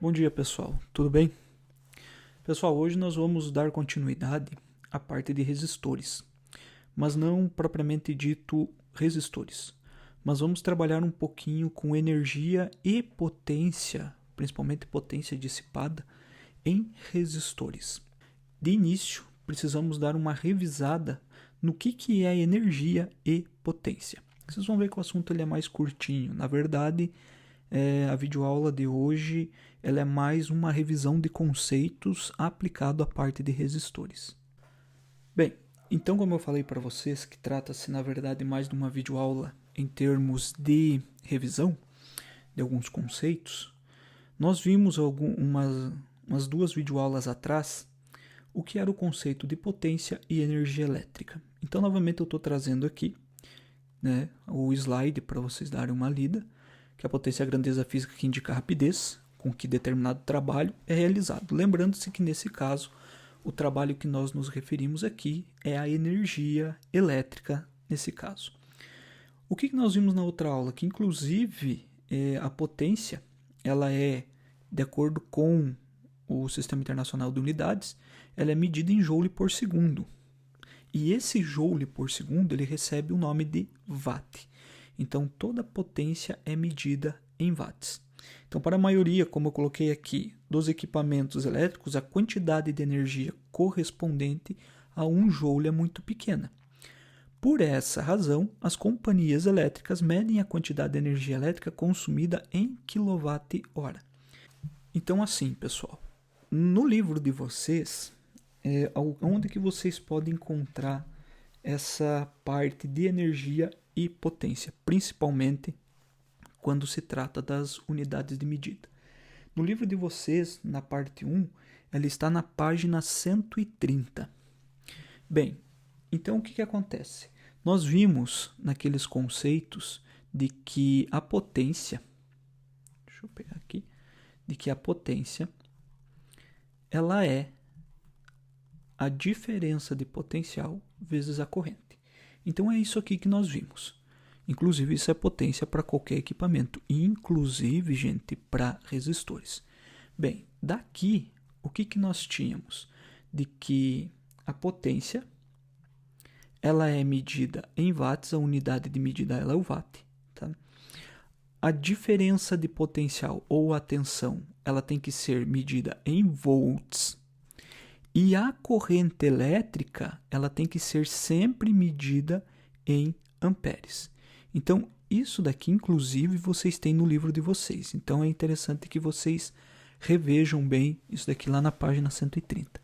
Bom dia, pessoal. Tudo bem? Pessoal, hoje nós vamos dar continuidade à parte de resistores, mas não propriamente dito resistores. Mas vamos trabalhar um pouquinho com energia e potência, principalmente potência dissipada, em resistores. De início, precisamos dar uma revisada no que é energia e potência. Vocês vão ver que o assunto ele é mais curtinho. Na verdade, a videoaula de hoje ela é mais uma revisão de conceitos aplicado à parte de resistores. Bem, então como eu falei para vocês que trata-se na verdade mais de uma videoaula em termos de revisão de alguns conceitos, nós vimos umas duas videoaulas atrás o que era o conceito de potência e energia elétrica. Então novamente eu estou trazendo aqui o slide para vocês darem uma lida, que a potência é a grandeza física que indica a rapidez com que determinado trabalho é realizado. Lembrando-se que nesse caso, o trabalho que nós nos referimos aqui é a energia elétrica nesse caso. O que nós vimos na outra aula? Que inclusive a potência, ela é, de acordo com o Sistema Internacional de Unidades, ela é medida em joule por segundo. E esse joule por segundo ele recebe o nome de watt. Então toda potência é medida em watts. Então para a maioria, como eu coloquei aqui, dos equipamentos elétricos, a quantidade de energia correspondente a 1 joule é muito pequena. Por essa razão, as companhias elétricas medem a quantidade de energia elétrica consumida em kWh. Então assim, pessoal, no livro de vocês, onde que vocês podem encontrar essa parte de energia e potência, principalmente quando se trata das unidades de medida. No livro de vocês, na parte 1, ela está na página 130. Bem, então o que acontece? Nós vimos naqueles conceitos de que a potência, deixa eu pegar aqui, de que a potência ela é a diferença de potencial vezes a corrente. Então é isso aqui que nós vimos. Inclusive isso é potência para qualquer equipamento, inclusive, gente, para resistores. Bem, daqui o que nós tínhamos? De que a potência ela é medida em watts, a unidade de medida ela é o watt. Tá? A diferença de potencial ou a tensão ela tem que ser medida em volts. E a corrente elétrica, ela tem que ser sempre medida em amperes. Então, isso daqui, inclusive, vocês têm no livro de vocês. Então, é interessante que vocês revejam bem isso daqui lá na página 130.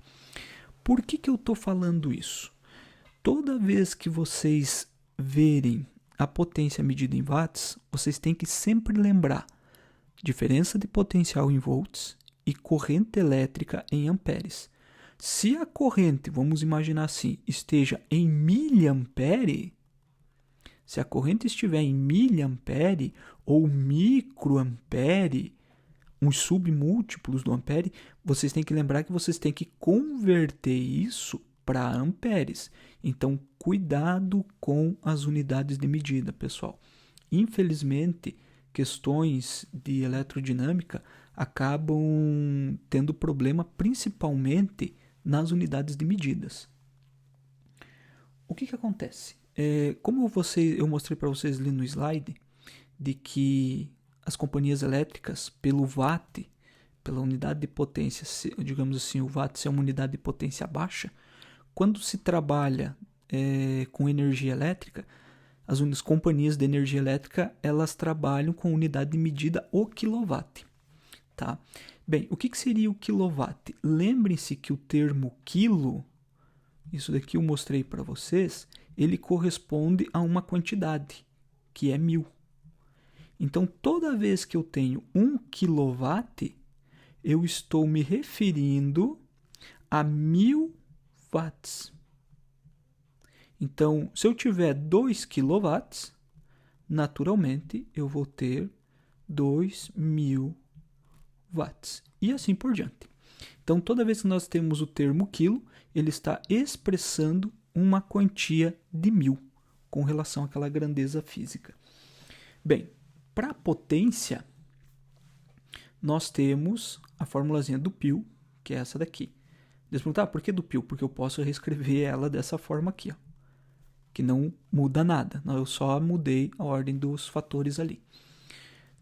Por que eu estou falando isso? Toda vez que vocês verem a potência medida em watts, vocês têm que sempre lembrar diferença de potencial em volts e corrente elétrica em amperes. Se a corrente, vamos imaginar assim, esteja em miliampere, se a corrente estiver em miliampere ou microampere, uns submúltiplos do ampere, vocês têm que lembrar que vocês têm que converter isso para amperes. Então, cuidado com as unidades de medida, pessoal. Infelizmente, questões de eletrodinâmica acabam tendo problema principalmente nas unidades de medidas. O que acontece? Como eu mostrei para vocês ali no slide, de que as companhias elétricas, pelo watt, pela unidade de potência, digamos assim, o watt ser uma unidade de potência baixa, quando se trabalha com energia elétrica, as companhias de energia elétrica, elas trabalham com unidade de medida o quilowatt. Tá? Bem, o que seria o quilowatt? Lembrem-se que o termo quilo, isso daqui eu mostrei para vocês, ele corresponde a uma quantidade, que é 1000. Então, toda vez que eu tenho 1 quilowatt, eu estou me referindo a 1000 watts. Então, se eu tiver 2 kW, naturalmente eu vou ter 2000 watts. E assim por diante. Então, toda vez que nós temos o termo quilo, ele está expressando uma quantia de 1000 com relação àquela grandeza física. Bem, para a potência, nós temos a formulazinha do π, que é essa daqui. Eles perguntam, por que do π? Porque eu posso reescrever ela dessa forma aqui, ó, que não muda nada. Eu só mudei a ordem dos fatores ali.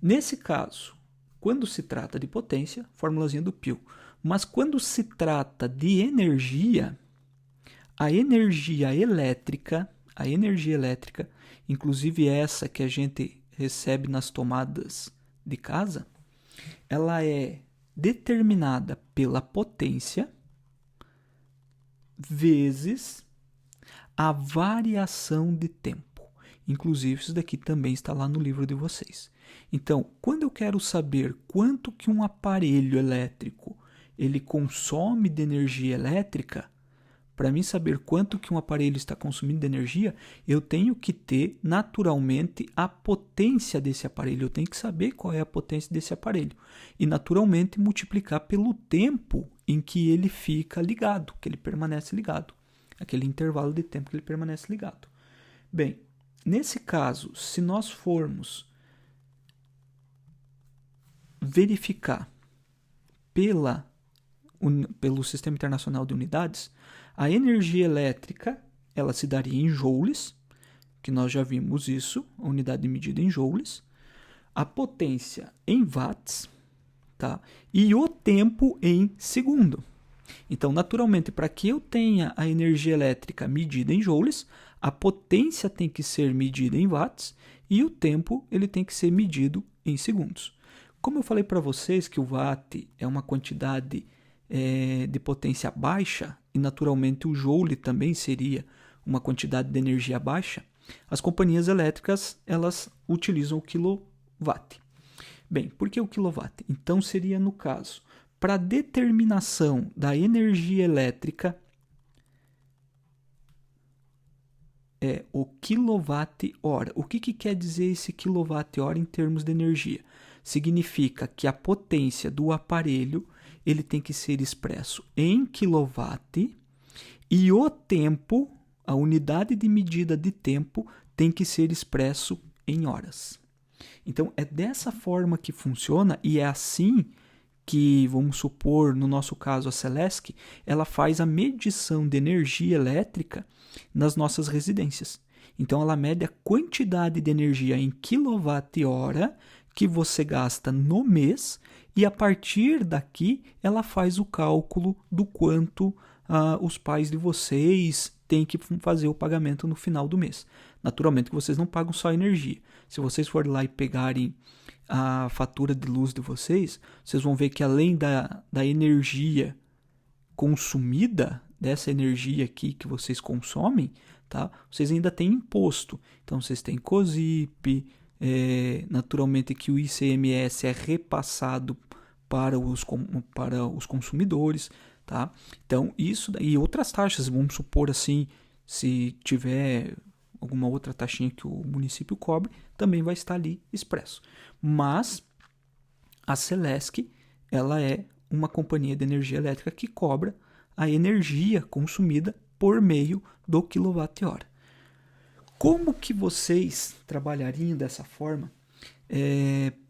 Nesse caso, quando se trata de potência, formulazinha do π. Mas quando se trata de energia, a energia elétrica, inclusive essa que a gente recebe nas tomadas de casa, ela é determinada pela potência vezes a variação de tempo. Inclusive, isso daqui também está lá no livro de vocês. Então, quando eu quero saber quanto que um aparelho elétrico ele consome de energia elétrica, para mim saber quanto que um aparelho está consumindo de energia, eu tenho que ter naturalmente a potência desse aparelho. Eu tenho que saber qual é a potência desse aparelho. E naturalmente multiplicar pelo tempo em que ele fica ligado, que ele permanece ligado. Aquele intervalo de tempo que ele permanece ligado. Bem, nesse caso, se nós formos verificar pelo Sistema Internacional de Unidades, a energia elétrica ela se daria em joules, que nós já vimos isso, a unidade de medida em joules, a potência em watts, tá? E o tempo em segundo. Então, naturalmente, para que eu tenha a energia elétrica medida em joules, a potência tem que ser medida em watts e o tempo ele tem que ser medido em segundos. Como eu falei para vocês que o watt é uma quantidade de potência baixa, e naturalmente o joule também seria uma quantidade de energia baixa, as companhias elétricas elas utilizam o quilowatt. Bem, por que o quilowatt? Então seria no caso, para determinação da energia elétrica, é o quilowatt-hora. O que quer dizer esse quilowatt-hora em termos de energia? Significa que a potência do aparelho ele tem que ser expresso em quilowatt e o tempo, a unidade de medida de tempo, tem que ser expresso em horas. Então, é dessa forma que funciona e é assim que, vamos supor, no nosso caso, a Celesc, ela faz a medição de energia elétrica nas nossas residências. Então, ela mede a quantidade de energia em quilowatt-hora que você gasta no mês e, a partir daqui, ela faz o cálculo do quanto os pais de vocês têm que fazer o pagamento no final do mês. Naturalmente que vocês não pagam só energia. Se vocês forem lá e pegarem a fatura de luz de vocês, vocês vão ver que além da energia consumida, dessa energia aqui que vocês consomem, tá? Vocês ainda têm imposto. Então vocês têm COSIP, naturalmente que o ICMS é repassado para os consumidores, tá? Então isso e outras taxas, vamos supor assim, se tiver alguma outra taxinha que o município cobre, também vai estar ali expresso. Mas a Celesc, ela é uma companhia de energia elétrica que cobra a energia consumida por meio do quilowatt-hora. Como que vocês trabalhariam dessa forma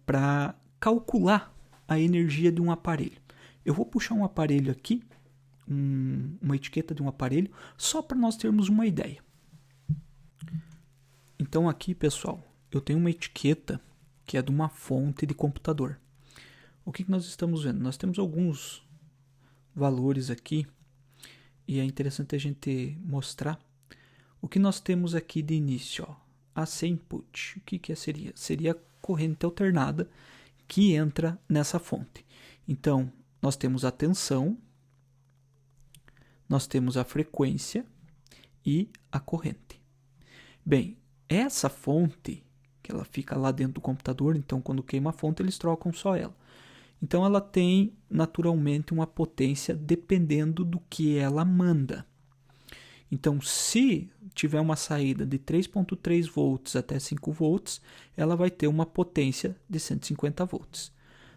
para calcular a energia de um aparelho? Eu vou puxar um aparelho aqui, uma etiqueta de um aparelho, só para nós termos uma ideia. Então aqui, pessoal, eu tenho uma etiqueta que é de uma fonte de computador. O que nós estamos vendo? Nós temos alguns valores aqui e é interessante a gente mostrar. O que nós temos aqui de início, ó, AC input, o que seria? Seria a corrente alternada que entra nessa fonte. Então, nós temos a tensão, nós temos a frequência e a corrente. Bem, essa fonte, que ela fica lá dentro do computador, então quando queima a fonte eles trocam só ela. Então ela tem naturalmente uma potência dependendo do que ela manda. Então, se tiver uma saída de 3.3 volts até 5 volts, ela vai ter uma potência de 150 volts.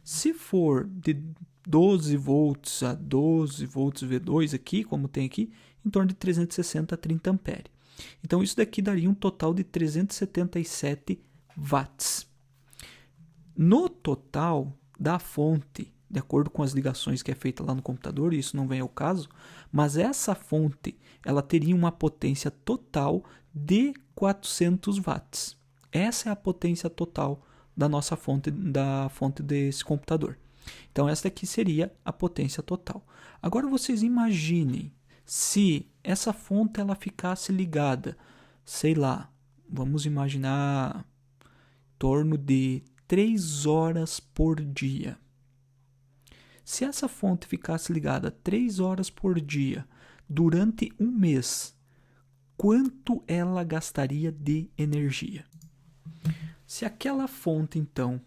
Se for de 12 volts a 12 volts V2 aqui, como tem aqui, em torno de 360 a 30 ampere. Então, isso daqui daria um total de 377 watts. No total, da fonte, de acordo com as ligações que é feita lá no computador, e isso não vem ao caso, mas essa fonte ela teria uma potência total de 400 watts. Essa é a potência total da nossa fonte, da fonte desse computador. Então essa aqui seria a potência total. Agora vocês imaginem se essa fonte ela ficasse ligada, sei lá, vamos imaginar em torno de 3 horas por dia. Se essa fonte ficasse ligada 3 horas por dia durante um mês, quanto ela gastaria de energia? Se aquela fonte, então,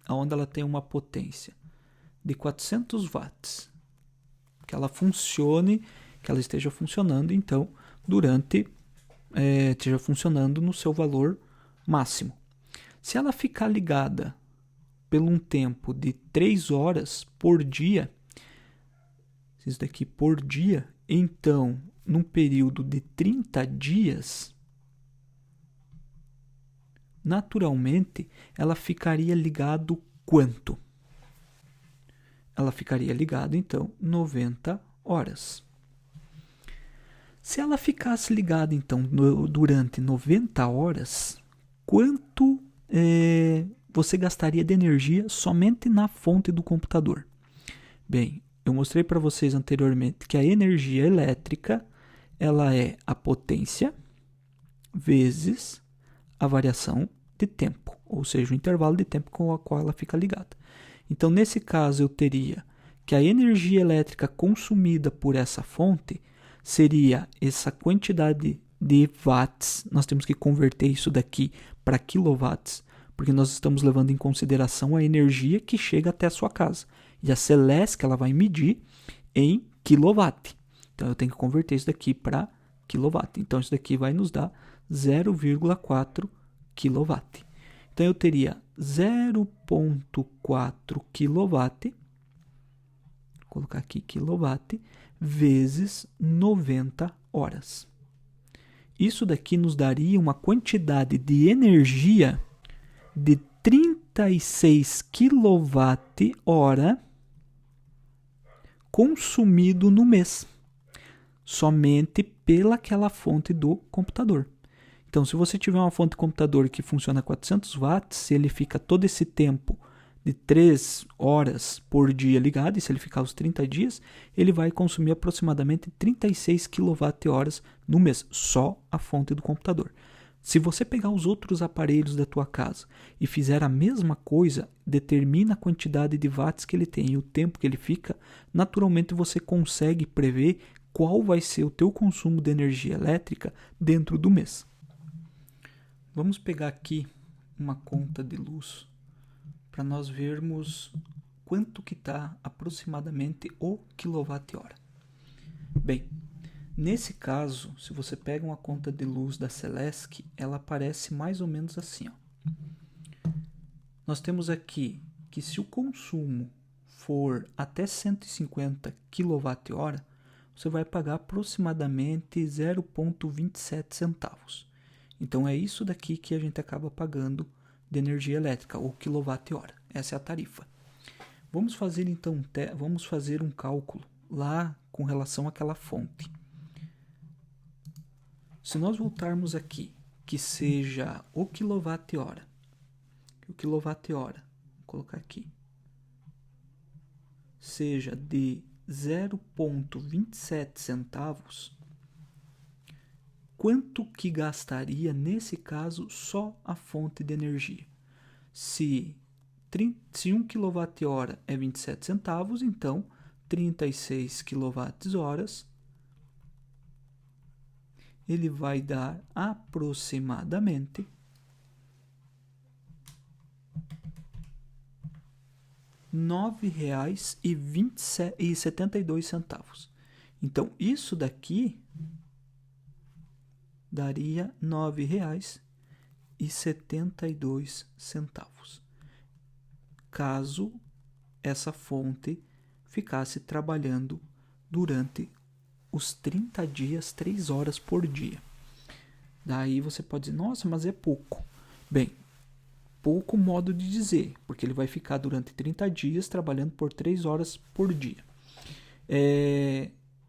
onde ela tem uma potência de 400 watts, que ela funcione, que ela esteja funcionando, então, esteja funcionando no seu valor máximo. Se ela ficar ligada por um tempo de 3 horas por dia, isso daqui por dia, então, num período de 30 dias, naturalmente, ela ficaria ligado quanto? Ela ficaria ligada, então, 90 horas. Se ela ficasse ligada, então, durante 90 horas, quanto você gastaria de energia somente na fonte do computador? Bem, eu mostrei para vocês anteriormente que a energia elétrica ela é a potência vezes a variação de tempo, ou seja, o intervalo de tempo com o qual ela fica ligada. Então, nesse caso, eu teria que a energia elétrica consumida por essa fonte seria essa quantidade de watts. Nós temos que converter isso daqui para quilowatts, porque nós estamos levando em consideração a energia que chega até a sua casa. E a Celesc ela vai medir em quilowatt. Então, eu tenho que converter isso daqui para quilowatt. Então, isso daqui vai nos dar 0,4 kW. Então, eu teria 0,4 kW, vou colocar aqui kW, vezes 90 horas. Isso daqui nos daria uma quantidade de energia de 36 kWh consumido no mês, somente pelaquela fonte do computador. Então, se você tiver uma fonte de computador que funciona a 400 watts, se ele fica todo esse tempo de 3 horas por dia ligado, e se ele ficar os 30 dias, ele vai consumir aproximadamente 36 kWh no mês, só a fonte do computador. Se você pegar os outros aparelhos da tua casa e fizer a mesma coisa, determina a quantidade de watts que ele tem e o tempo que ele fica, naturalmente você consegue prever qual vai ser o teu consumo de energia elétrica dentro do mês. Vamos pegar aqui uma conta de luz para nós vermos quanto que está aproximadamente o quilowatt-hora. Bem, nesse caso, se você pega uma conta de luz da Celesc, ela aparece mais ou menos assim. Ó. Nós temos aqui que se o consumo for até 150 kWh, você vai pagar aproximadamente 0,27 centavos. Então, é isso daqui que a gente acaba pagando de energia elétrica, ou quilowatt-hora. Essa é a tarifa. Vamos fazer, então, um cálculo lá com relação àquela fonte. Se nós voltarmos aqui, que seja o quilowatt-hora, vou colocar aqui, seja de 0,27 centavos, quanto que gastaria, nesse caso, só a fonte de energia? Se 1 kWh é 27 centavos, então 36 kWh, ele vai dar aproximadamente R$ 9,72. Então, isso daqui daria R$ 9,72, caso essa fonte ficasse trabalhando durante os 30 dias, 3 horas por dia. Daí você pode dizer, nossa, mas é pouco. Bem, pouco modo de dizer, porque ele vai ficar durante 30 dias trabalhando por 3 horas por dia.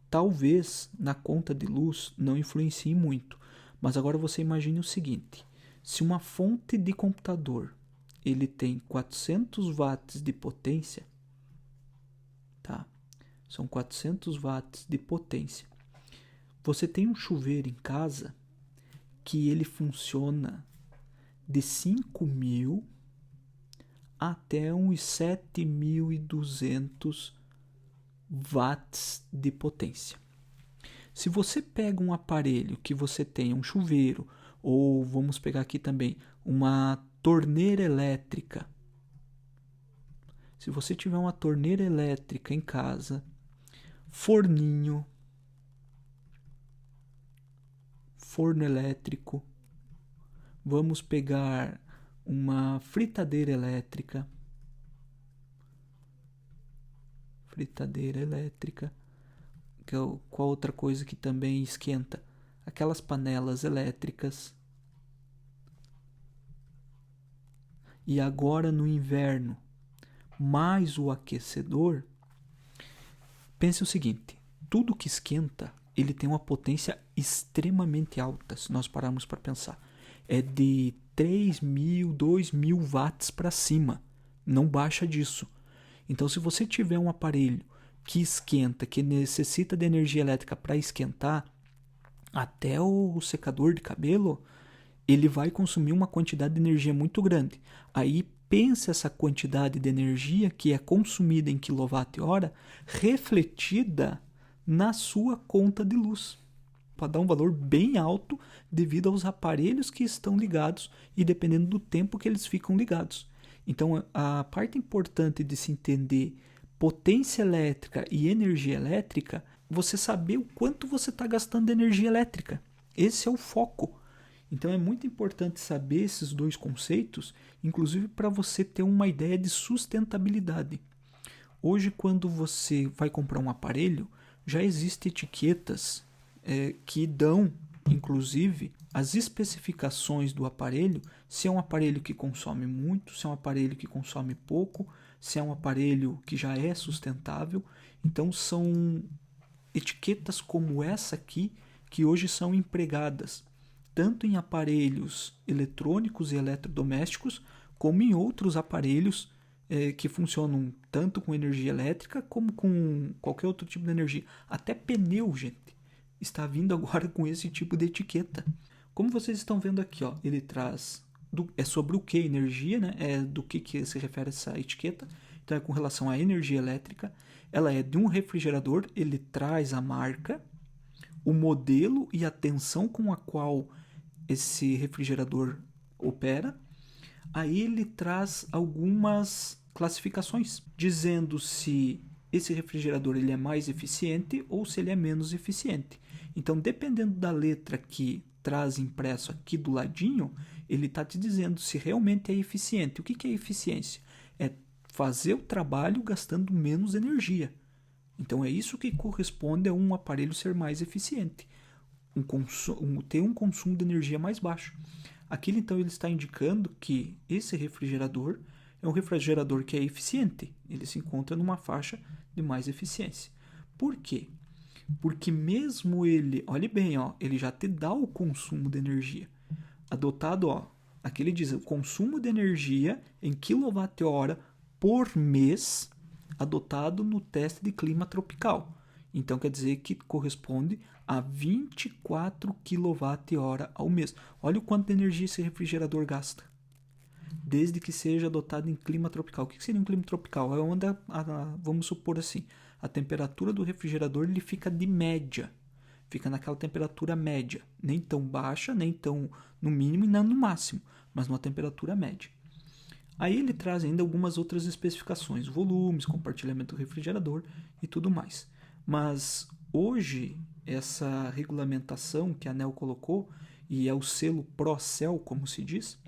Talvez na conta de luz não influencie muito, mas agora você imagine o seguinte: se uma fonte de computador ele tem 400 watts de potência, tá? São 400 watts de potência. Você tem um chuveiro em casa que ele funciona de 5.000 até uns 7.200 watts de potência. Se você pega um aparelho que você tenha um chuveiro, ou vamos pegar aqui também uma torneira elétrica. Se você tiver uma torneira elétrica em casa, forno elétrico, vamos pegar uma fritadeira elétrica, qual outra coisa que também esquenta? Aquelas panelas elétricas. E agora no inverno, mais o aquecedor. Pense o seguinte: tudo que esquenta, ele tem uma potência extremamente alta, se nós pararmos para pensar. É de 3.000, 2.000 watts para cima, não baixa disso. Então, se você tiver um aparelho que esquenta, que necessita de energia elétrica para esquentar, até o secador de cabelo, ele vai consumir uma quantidade de energia muito grande. Aí pense essa quantidade de energia que é consumida em kWh refletida na sua conta de luz. Pode dar um valor bem alto devido aos aparelhos que estão ligados e dependendo do tempo que eles ficam ligados. Então, a parte importante de se entender potência elétrica e energia elétrica, você saber o quanto você está gastando de energia elétrica. Esse é o foco. Então, é muito importante saber esses dois conceitos, inclusive para você ter uma ideia de sustentabilidade. Hoje, quando você vai comprar um aparelho, já existem etiquetas que dão, inclusive, as especificações do aparelho, se é um aparelho que consome muito, se é um aparelho que consome pouco, se é um aparelho que já é sustentável. Então, são etiquetas como essa aqui que hoje são empregadas tanto em aparelhos eletrônicos e eletrodomésticos, como em outros aparelhos que funcionam tanto com energia elétrica como com qualquer outro tipo de energia. Até pneu, gente, está vindo agora com esse tipo de etiqueta. Como vocês estão vendo aqui, ó, ele traz é sobre o que energia, né? É do que se refere essa etiqueta. Então é com relação à energia elétrica. Ela é de um refrigerador, ele traz a marca, o modelo e a tensão com a qual esse refrigerador opera. Aí ele traz algumas classificações, dizendo se esse refrigerador ele é mais eficiente ou se ele é menos eficiente. Então, dependendo da letra que traz impresso aqui do ladinho, ele está te dizendo se realmente é eficiente. O que é eficiência? É fazer o trabalho gastando menos energia. Então, é isso que corresponde a um aparelho ser mais eficiente. Ter um consumo de energia mais baixo. Aqui, então, ele está indicando que esse refrigerador é um refrigerador que é eficiente. Ele se encontra numa faixa de mais eficiência. Por quê? Porque mesmo ele, olhe bem, ó, ele já te dá o consumo de energia. Adotado, ó, aqui ele diz o consumo de energia em kWh por mês adotado no teste de clima tropical. Então quer dizer que corresponde a 24 kWh ao mês. Olha o quanto de energia esse refrigerador gasta. Desde que seja adotado em clima tropical. O que seria um clima tropical? É onde, vamos supor assim, a temperatura do refrigerador ele fica de média. Fica naquela temperatura média. Nem tão baixa, nem tão no mínimo e nem no máximo. Mas numa temperatura média. Aí ele traz ainda algumas outras especificações. Volumes, compartilhamento do refrigerador e tudo mais. Mas hoje, essa regulamentação que a ANEEL colocou, e é o selo Procel, como se diz,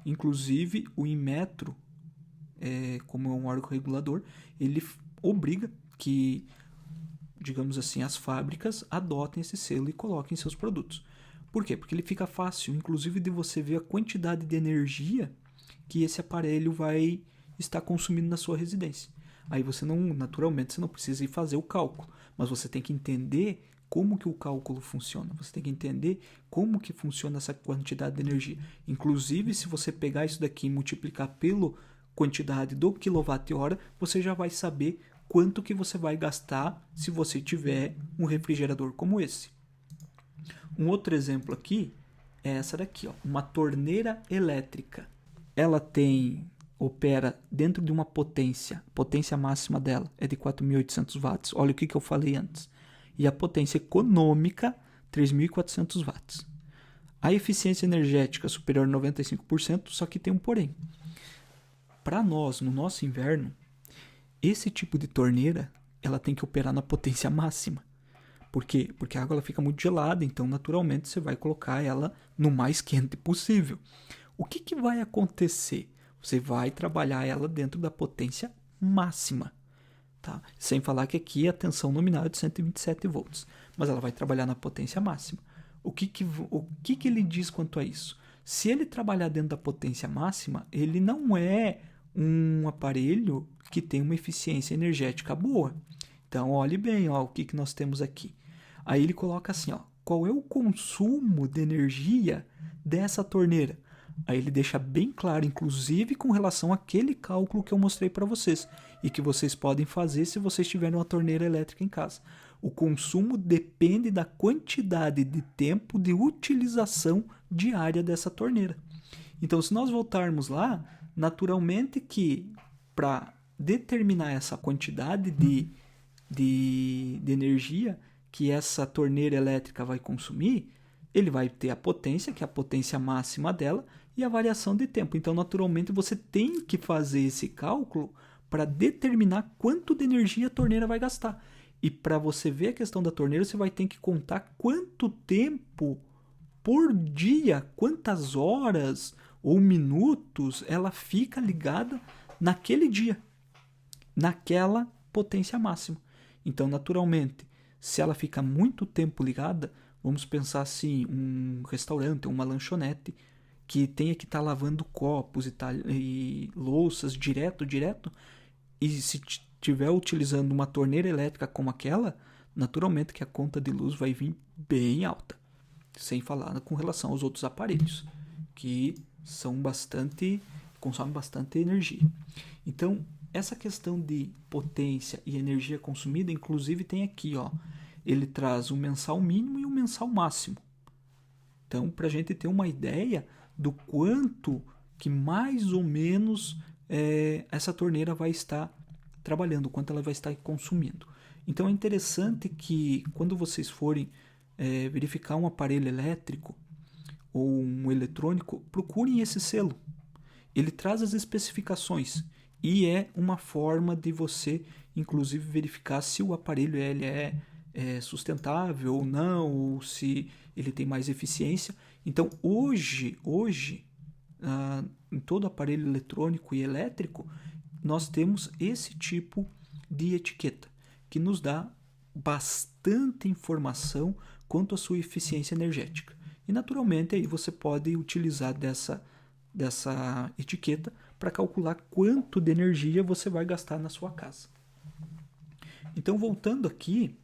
inclusive o Inmetro, como é um órgão regulador, ele obriga que, digamos assim, as fábricas adotem esse selo e coloquem em seus produtos. Por quê? Porque ele fica fácil, inclusive, de você ver a quantidade de energia que esse aparelho vai estar consumindo na sua residência. Aí você não, naturalmente, você não precisa ir fazer o cálculo, mas você tem que entender como que o cálculo funciona. Você tem que entender como que funciona essa quantidade de energia. Inclusive, se você pegar isso daqui e multiplicar pela quantidade do quilowatt-hora, você já vai saber quanto que você vai gastar se você tiver um refrigerador como esse. Um outro exemplo aqui é essa daqui, ó, uma torneira elétrica. Ela opera dentro de uma potência máxima dela é de 4.800 watts. Olha o que eu falei antes. E a potência econômica, 3.400 watts. A eficiência energética superior a 95%, só que tem um porém. Para nós, no nosso inverno, esse tipo de torneira ela tem que operar na potência máxima. Por quê? Porque a água ela fica muito gelada, então naturalmente você vai colocar ela no mais quente possível. O que vai acontecer? Você vai trabalhar ela dentro da potência máxima. Tá? Sem falar que aqui a tensão nominal é de 127 volts, mas ela vai trabalhar na potência máxima. O que ele diz quanto a isso? Se ele trabalhar dentro da potência máxima, ele não é um aparelho que tem uma eficiência energética boa. Então, olhe bem, ó, o que nós temos aqui. Aí ele coloca assim, ó, qual é o consumo de energia dessa torneira? Aí ele deixa bem claro, inclusive com relação àquele cálculo que eu mostrei para vocês e que vocês podem fazer se vocês tiverem uma torneira elétrica em casa. O consumo depende da quantidade de tempo de utilização diária dessa torneira. Então, se nós voltarmos lá, naturalmente que para determinar essa quantidade de energia que essa torneira elétrica vai consumir, ele vai ter a potência, que é a potência máxima dela, e a variação de tempo. Então, naturalmente, você tem que fazer esse cálculo para determinar quanto de energia a torneira vai gastar. E para você ver a questão da torneira, você vai ter que contar quanto tempo por dia, quantas horas ou minutos ela fica ligada naquele dia, naquela potência máxima. Então, naturalmente, se ela fica muito tempo ligada, vamos pensar assim, um restaurante, uma lanchonete, que tenha que estar lavando copos e louças direto, e se estiver utilizando uma torneira elétrica como aquela, naturalmente que a conta de luz vai vir bem alta. Sem falar com relação aos outros aparelhos, que consomem bastante energia. Então, essa questão de potência e energia consumida, inclusive tem aqui, ó, ele traz um mensal mínimo e um mensal máximo. Então, para a gente ter uma ideia do quanto que mais ou menos essa torneira vai estar trabalhando, o quanto ela vai estar consumindo. Então, é interessante que quando vocês forem verificar um aparelho elétrico ou um eletrônico, procurem esse selo. Ele traz as especificações e é uma forma de você, inclusive, verificar se o aparelho ele é sustentável ou não, ou se ele tem mais eficiência. Então, hoje em todo aparelho eletrônico e elétrico, nós temos esse tipo de etiqueta, que nos dá bastante informação quanto à sua eficiência energética. E, naturalmente, aí você pode utilizar dessa etiqueta para calcular quanto de energia você vai gastar na sua casa. Então, voltando aqui,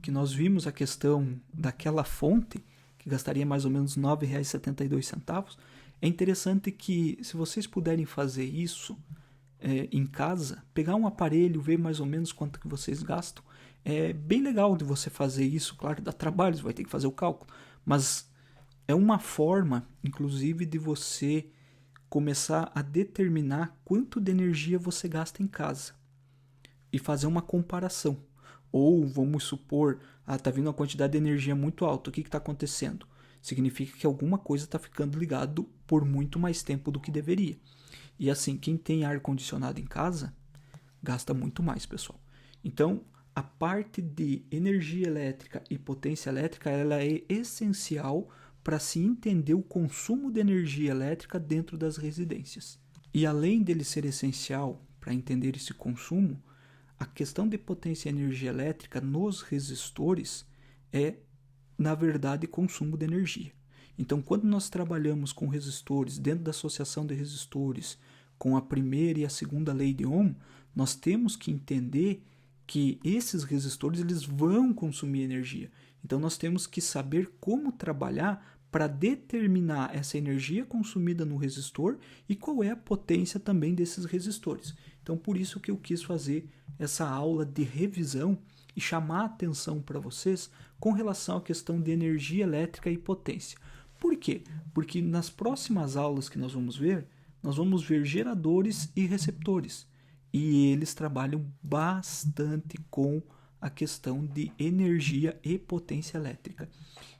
que nós vimos a questão daquela fonte, que gastaria mais ou menos R$ 9,72, é interessante que, se vocês puderem fazer isso em casa, pegar um aparelho, ver mais ou menos quanto que vocês gastam, é bem legal de você fazer isso. Claro, dá trabalho, você vai ter que fazer o cálculo, mas é uma forma, inclusive, de você começar a determinar quanto de energia você gasta em casa e fazer uma comparação. Ou vamos supor, está vindo uma quantidade de energia muito alta, o que está acontecendo? Significa que alguma coisa está ficando ligado por muito mais tempo do que deveria. E assim, quem tem ar-condicionado em casa gasta muito mais, pessoal. Então, a parte de energia elétrica e potência elétrica, ela é essencial para se entender o consumo de energia elétrica dentro das residências. E além dele ser essencial para entender esse consumo, a questão de potência e energia elétrica nos resistores é, na verdade, consumo de energia. Então, quando nós trabalhamos com resistores, dentro da associação de resistores, com a primeira e a segunda lei de Ohm, nós temos que entender que esses resistores eles vão consumir energia. Então, nós temos que saber como trabalhar para determinar essa energia consumida no resistor e qual é a potência também desses resistores. Então, por isso que eu quis fazer essa aula de revisão e chamar a atenção para vocês com relação à questão de energia elétrica e potência. Por quê? Porque nas próximas aulas que nós vamos ver geradores e receptores. E eles trabalham bastante com a questão de energia e potência elétrica.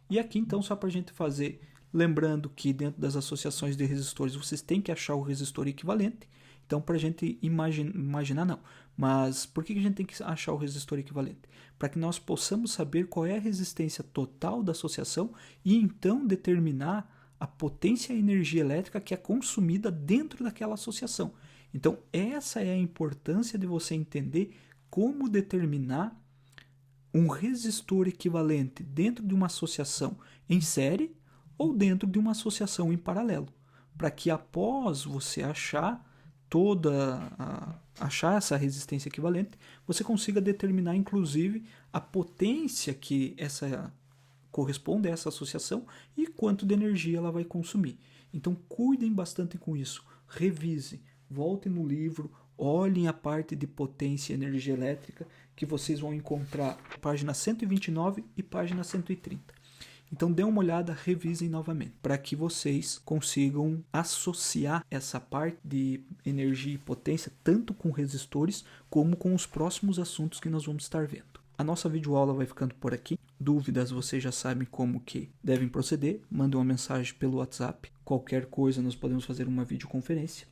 E aqui então, só para a gente fazer, lembrando que dentro das associações de resistores vocês têm que achar o resistor equivalente. Então, para a gente imaginar não, mas por que a gente tem que achar o resistor equivalente? Para que nós possamos saber qual é a resistência total da associação e então determinar a potência e energia elétrica que é consumida dentro daquela associação. Então, essa é a importância de você entender como determinar um resistor equivalente dentro de uma associação em série ou dentro de uma associação em paralelo, para que após você achar essa resistência equivalente, você consiga determinar inclusive a potência que essa corresponde a essa associação e quanto de energia ela vai consumir. Então cuidem bastante com isso, revisem, voltem no livro, olhem a parte de potência e energia elétrica que vocês vão encontrar página 129 e página 130. Então dê uma olhada, revisem novamente, para que vocês consigam associar essa parte de energia e potência tanto com resistores como com os próximos assuntos que nós vamos estar vendo. A nossa videoaula vai ficando por aqui. Dúvidas, vocês já sabem como que devem proceder. Mandem uma mensagem pelo WhatsApp. Qualquer coisa, nós podemos fazer uma videoconferência.